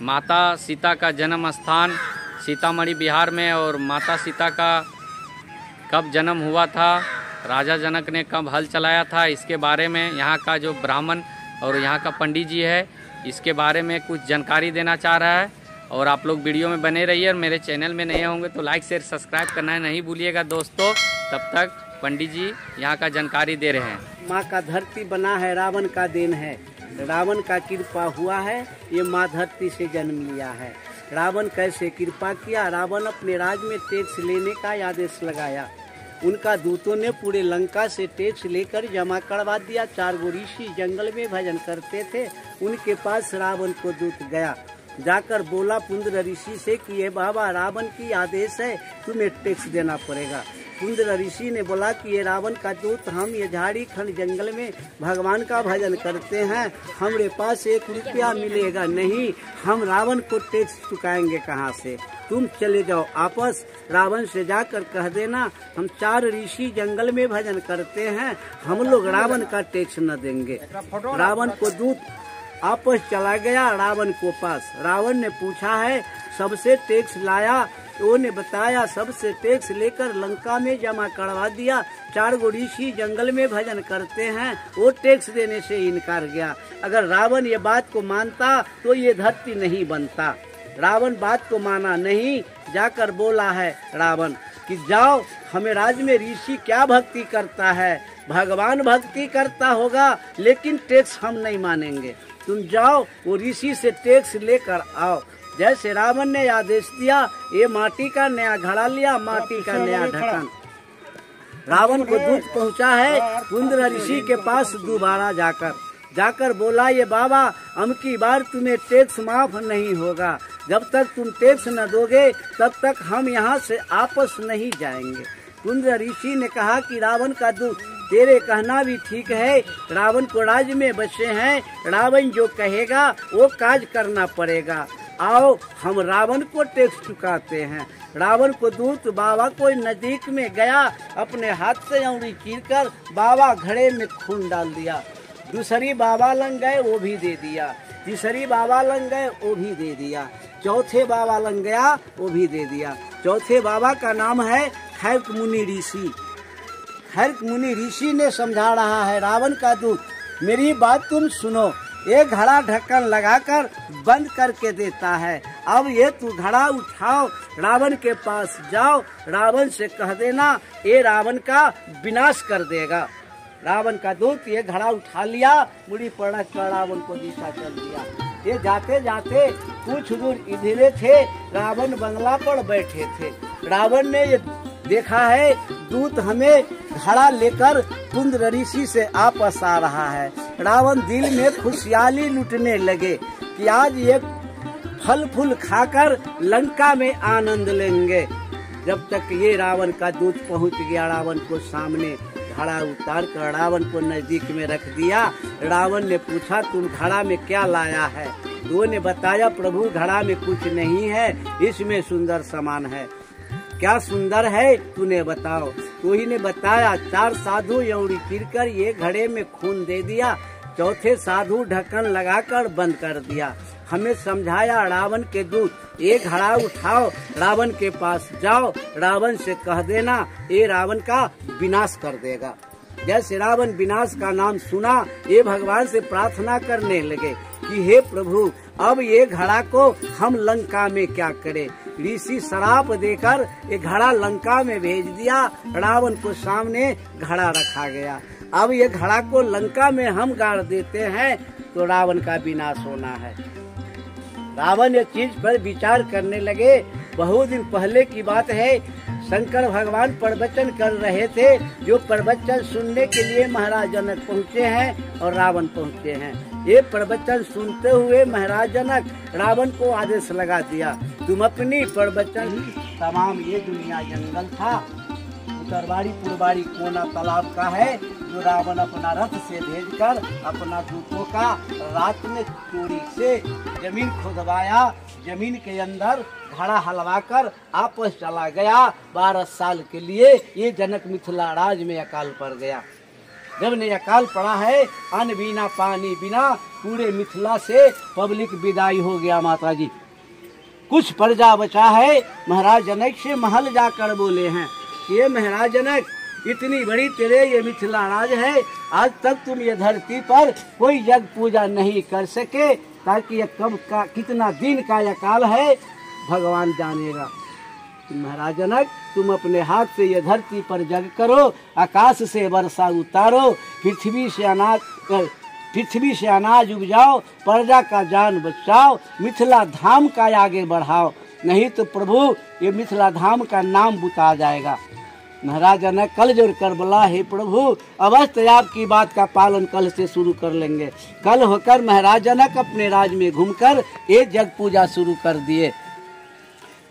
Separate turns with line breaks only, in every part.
माता सीता का जन्म स्थान सीतामढ़ी बिहार में, और माता सीता का कब जन्म हुआ था, राजा जनक ने कब हल चलाया था, इसके बारे में यहाँ का जो ब्राह्मण और यहाँ का पंडित जी है इसके बारे में कुछ जानकारी देना चाह रहा है। और आप लोग वीडियो में बने रहिए, और मेरे चैनल में नए होंगे तो लाइक शेयर सब्सक्राइब करना है नहीं भूलिएगा दोस्तों। तब तक पंडित जी यहाँ का जानकारी दे रहे हैं।
माँ का धरती बना है, रावण का देन है, रावण का कृपा हुआ है, ये माँ धरती से जन्म लिया है। रावण कैसे कृपा किया, रावण अपने राज में टैक्स लेने का आदेश लगाया। उनका दूतों ने पूरे लंका से टैक्स लेकर जमा करवा दिया। 4 गो ऋषि जंगल में भजन करते थे, उनके पास रावण को दूत गया, जाकर बोला पुंद्र ऋषि से कि ये बाबा रावण की आदेश है, तुम्हें टैक्स देना पड़ेगा। पुंद्र ऋषि ने बोला कि ये रावण का दूत, हम ये झाड़ी खंड जंगल में भगवान का भजन करते हैं, हमारे पास 1 रुपया मिलेगा नहीं, हम रावण को टैक्स चुकाएंगे कहाँ से, तुम चले जाओ आपस। रावण से जाकर कह देना हम 4 ऋषि जंगल में भजन करते हैं, हम लोग रावण का टैक्स न देंगे। रावण को दूत आपस चला गया रावण को पास। रावण ने पूछा है सबसे टैक्स लाया, वो ने बताया सबसे टैक्स लेकर लंका में जमा करवा दिया। 4 गो ऋषि जंगल में भजन करते हैं, वो टैक्स देने से इनकार गया। अगर रावण ये बात को मानता तो ये धरती नहीं बनता। रावण बात को माना नहीं, जाकर बोला है रावण कि जाओ, हमें राज में ऋषि क्या भक्ति करता है, भगवान भक्ति करता होगा, लेकिन टैक्स हम नहीं मानेंगे, तुम जाओ वो ऋषि से टैक्स लेकर आओ। जैसे रावण ने आदेश दिया, ये माटी का नया घड़ा लिया, माटी का नया ढक्कन। रावण को दूत पहुंचा है पुंद्र ऋषि के पास दोबारा जाकर बोला ये बाबा अमकी बार तुम्हें टैक्स माफ नहीं होगा, जब तक तुम टैक्स न दोगे तब तक हम यहाँ से आपस नहीं जाएंगे। पुंद्र ऋषि ने कहा कि रावण का दूत तेरे कहना भी ठीक है, रावण को राज में बसे हैं, रावण जो कहेगा वो काज करना पड़ेगा, आओ हम रावण को टैक्स चुकाते हैं। रावण को दूत बाबा कोई नजदीक में गया, अपने हाथ से अंगुली चीरकर बाबा घड़े में खून डाल दिया। दूसरी बाबा लंग गए, वो भी दे दिया। तीसरी बाबा लंग गए, वो भी दे दिया। चौथे बाबा लंग गया, वो भी दे दिया। चौथे बाबा का नाम है खैर्क मुनि ऋषि। खैर्क मुनि ऋषि ने समझा रहा है रावण का दूत, मेरी बात तुम सुनो, एक घड़ा ढक्कन लगाकर बंद करके देता है, अब ये तू घड़ा उठाओ, रावण के पास जाओ, रावण से कह देना ये रावण का विनाश कर देगा। रावण का दूत ये घड़ा उठा लिया, मुड़ी पर रख कर रावण को दिशा चल दिया। ये जाते जाते कुछ दूर इधरे थे, रावण बंगला पर बैठे थे। रावण ने ये देखा है दूत हमें घड़ा लेकर पुंद्र ऋषि से आपस आ रहा है। रावण दिल में खुशहाली लुटने लगे कि आज ये फल फूल खाकर लंका में आनंद लेंगे। जब तक ये रावण का दूत पहुंच गया, रावण को सामने घड़ा उतार कर रावण को नजदीक में रख दिया। रावण ने पूछा तुम घड़ा में क्या लाया है? दो ने बताया प्रभु घड़ा में कुछ नहीं है, इसमें सुंदर सामान है। क्या सुंदर है तूने बताओ? तो ही ने बताया 4 साधु यौड़ी फिरकर ये घड़े में खून दे दिया, चौथे साधु ढक्कन लगाकर बंद कर दिया। हमें समझाया रावण के दूत एक घड़ा उठाओ, रावण के पास जाओ, रावण से कह देना ये रावण का विनाश कर देगा। जैसे रावण विनाश का नाम सुना, ये भगवान से प्रार्थना करने लगे कि हे प्रभु अब ये घड़ा को हम लंका में क्या करें। ऋषि शराप देकर ये घड़ा लंका में भेज दिया। रावण को सामने घड़ा रखा गया। अब ये घड़ा को लंका में हम गाड़ देते हैं तो रावण का विनाश होना है। रावण ये चीज पर विचार करने लगे। बहुत दिन पहले की बात है, शंकर भगवान प्रवचन कर रहे थे। जो प्रवचन सुनने के लिए महाराज जनक पहुँचे हैं और रावण पहुँचे हैं। ये प्रवचन सुनते हुए महाराज जनक रावण को आदेश लगा दिया, तुम अपनी प्रवचन तमाम ये दुनिया जंगल था, उत्तरवाड़ी पूर्वाड़ी कोना तालाब का है, जो रावण अपना रथ से भेजकर अपना दूतों का रात में चोरी से जमीन खुदवाया, जमीन के अंदर घड़ा हलवाकर आपस चला गया। 12 साल के लिए ये जनक मिथिला राज में अकाल पड़ गया। जब ने अकाल पड़ा है, अन्न बिना पानी बिना पूरे मिथिला से पब्लिक विदाई हो गया माता जी। कुछ प्रजा बचा है, महाराज जनक से महल जाकर बोले हैं कि ये महाराज जनक, इतनी बड़ी तेरे ये मिथिला राज है, आज तक तुम ये धरती पर कोई यज्ञ पूजा नहीं कर सके, ताकि ये कब का कितना दिन का ये काल है भगवान जानेगा। महाराज जनक, तुम अपने हाथ से ये धरती पर यज्ञ करो, आकाश से वर्षा उतारो, पृथ्वी से अनाज उपजाओ, प्रजा का जान बचाओ, मिथिला धाम का आगे बढ़ाओ, नहीं तो प्रभु ये मिथिला धाम का नाम बुता जाएगा। महाराज जनक कल जोड़ कर बोला, हे प्रभु, अवश्य आपकी बात का पालन कल से शुरू कर लेंगे। कल होकर महाराज जनक अपने राज में घूमकर एक जग पूजा शुरू कर दिए।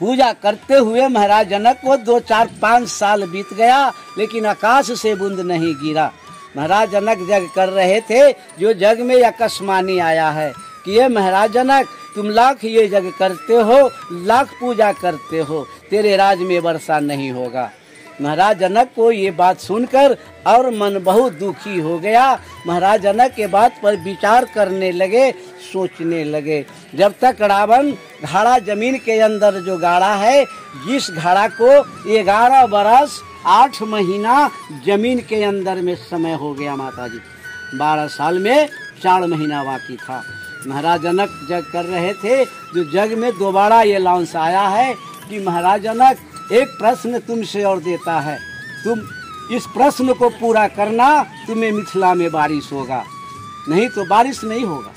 पूजा करते हुए महाराज जनक को 2, 4, 5 साल बीत गया, लेकिन आकाश से बूंद नहीं गिरा। महाराज जनक जग कर रहे थे, जो जग में आकाशवाणी आया है कि ये महाराज जनक, तुम लाख ये जग करते हो, लाख पूजा करते हो, तेरे राज में वर्षा नहीं होगा। महाराज जनक को ये बात सुनकर और मन बहुत दुखी हो गया। महाराज जनक के बात पर विचार करने लगे, सोचने लगे। जब तक रावण घड़ा जमीन के अंदर जो गाड़ा है, जिस घड़ा को 11 बरस 8 महीना जमीन के अंदर में समय हो गया माता जी, 12 साल में 4 महीना बाकी था। महाराज जनक जग कर रहे थे, जो जग में दोबारा ये लॉन्च आया है कि महाराज जनक, एक प्रश्न तुमसे और देता है, तुम इस प्रश्न को पूरा करना, तुम्हें मिथिला में बारिश होगा, नहीं तो बारिश नहीं होगा।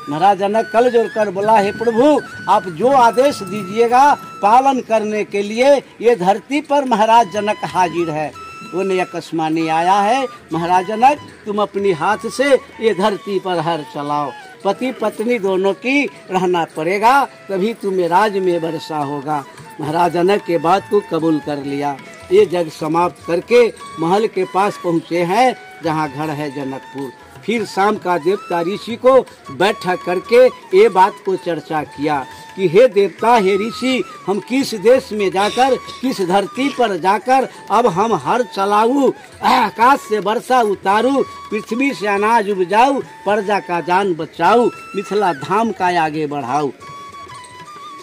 महाराज जनक कल जोड़ कर बोला, हे प्रभु, आप जो आदेश दीजिएगा पालन करने के लिए ये धरती पर महाराज जनक हाजिर है। उन्हें आकाशवाणी आया है, महाराज जनक, तुम अपनी हाथ से ये धरती पर हर चलाओ, पति पत्नी दोनों की रहना पड़ेगा, तभी तुम्हें राज में वर्षा होगा। महाराज जनक के बात को कबूल कर लिया। ये जग समाप्त करके महल के पास पहुँचे हैं, जहाँ घर है जनकपुर। फिर शाम का देवता ऋषि को बैठक करके ये बात को चर्चा किया कि हे देवता, हे ऋषि, हम किस देश में जाकर, किस धरती पर जाकर अब हम हर चलाऊं, आकाश से वर्षा उतारूं, पृथ्वी से अनाज उपजाऊं, प्रजा का जान बचाऊं, मिथिला धाम का आगे बढ़ाऊं।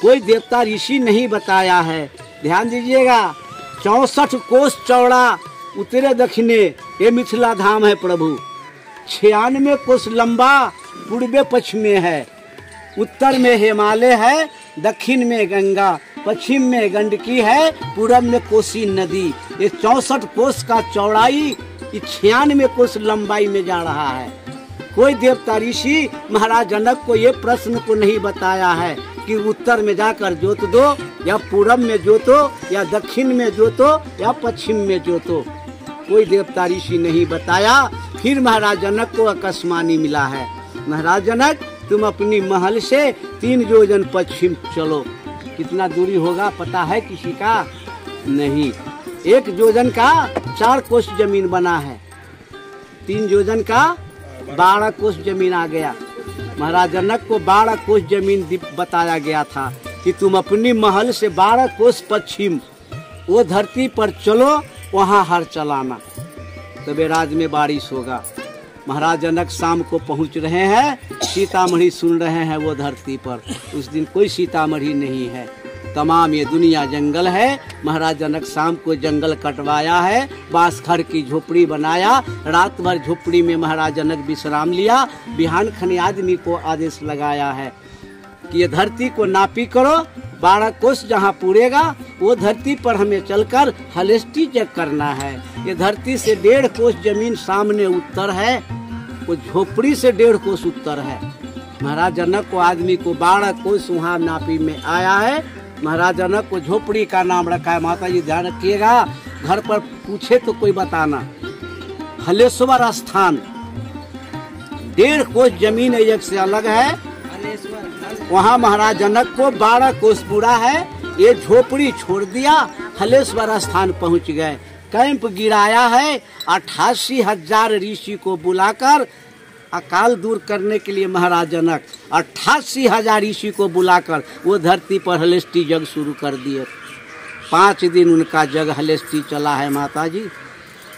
कोई देवता ऋषि नहीं बताया है। ध्यान दीजिएगा, 64 कोस चौड़ा उत्तरे दक्षिणे ये मिथिला धाम है प्रभु, 96 कोस लंबा पूर्वे पश्चिमे है, उत्तर में हिमालय है, दक्षिण में गंगा, पश्चिम में गंडकी है, पूरब में कोसी नदी। ये 64 कोस का चौड़ाई 96 कोस लंबाई में जा रहा है। कोई देवता ऋषि महाराज जनक को ये प्रश्न को नहीं बताया है कि उत्तर में जाकर जोत दो, या पूरब में जोतो, या दक्षिण में जोतो, या पश्चिम में जोतो। कोई देवता ऋषि नहीं बताया। फिर महाराज जनक को आकाशवाणी मिला है, महाराज जनक, तुम अपनी महल से 3 योजन पश्चिम चलो। कितना दूरी होगा पता है किसी का? नहीं। 1 योजन का 4 कोस जमीन बना है, 3 योजन का 12 कोस जमीन आ गया। महाराज जनक को 12 कोस जमीन बताया गया था कि तुम अपनी महल से 12 कोस पश्चिम वो धरती पर चलो, वहाँ हर चलाना, तबे राज में बारिश होगा। महाराज जनक शाम को पहुँच रहे हैं, सीतामढ़ी सुन रहे हैं वो धरती पर। उस दिन कोई सीतामढ़ी नहीं है, तमाम ये दुनिया जंगल है। महाराज जनक शाम को जंगल कटवाया है, बांस खड़ की झोपड़ी बनाया, रात भर झोपड़ी में महाराज जनक विश्राम लिया। बिहान खने आदमी को आदेश लगाया है कि ये धरती को नापी करो, 12 कोस जहाँ पूरेगा वो धरती पर हमें चलकर हलेष्टि जग करना है। ये धरती से 1.5 कोस जमीन सामने उत्तर है, वो झोपड़ी से 1.5 कोस उत्तर है। महाराज जनक को आदमी को 12 कोस वहाँ नापी में आया है। महाराज जनक को झोपड़ी का नाम रखा है। माता जी ध्यान रखिएगा, घर पर पूछे तो कोई बताना। हलेश्वर स्थान 1.5 कोस जमीन एक से अलग है, वहाँ महाराज जनक को 12 कोस पूरा है। ये झोपड़ी छोड़ दिया, हलेश्वर स्थान पहुँच गए। कैंप गिराया है, 88,000 ऋषि को बुलाकर अकाल दूर करने के लिए महाराज जनक 88,000 ऋषि को बुलाकर वो धरती पर हलेष्टि जग शुरू कर दिए। 5 दिन उनका जग हलेष्टि चला है माता जी।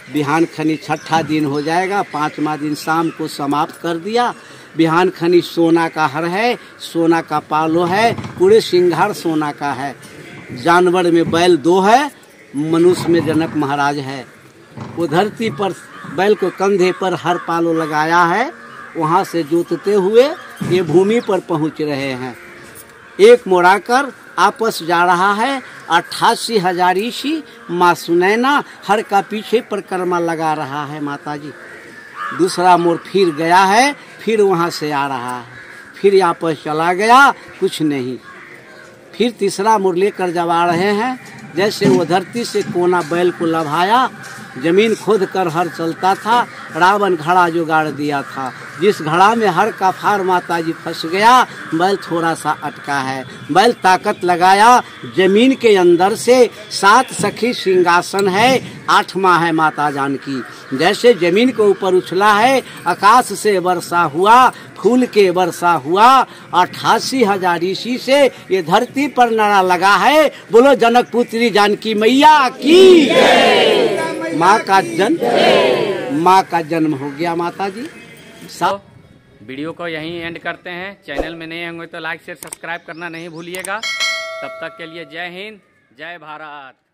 बिहान खनी छठा दिन हो जाएगा, 5वां दिन शाम को समाप्त कर दिया। बिहान खनी सोना का हर है, सोना का पालो है, पूरे सिंगार सोना का है। जानवर में बैल 2 है, मनुष्य में जनक महाराज है। वो धरती पर बैल को कंधे पर हर पालो लगाया है, वहाँ से जोतते हुए ये भूमि पर पहुँच रहे हैं। एक मोड़ाकर आपस जा रहा है। 88,000 ईशी माँ सुनैना हर का पीछे परिक्रमा लगा रहा है माता जी। दूसरा मोड़ फिर गया है, फिर वहाँ से आ रहा है, फिर आपस चला गया, कुछ नहीं। फिर तीसरा मोड़ लेकर जब आ रहे हैं, जैसे वो धरती से कोना बैल को लभाया, जमीन खोद कर हर चलता था। रावण घड़ा जुगाड़ दिया था, जिस घड़ा में हर का फार माता जी फंस गया, बैल थोड़ा सा अटका है। बैल ताकत लगाया जमीन के अंदर से। 7 सखी सिंहासन है, 8वां है माता जानकी। जैसे जमीन के ऊपर उछला है, आकाश से वर्षा हुआ, फूल के वर्षा हुआ। 88,000 ऋषि से ये धरती पर नारा लगा है, बोलो जनक पुत्री जानकी मैया की। माँ का जन्म हो गया माता जी।
तो वीडियो को यहीं एंड करते हैं। चैनल में नए होंगे तो लाइक शेयर सब्सक्राइब करना नहीं भूलिएगा। तब तक के लिए जय हिंद, जय भारत।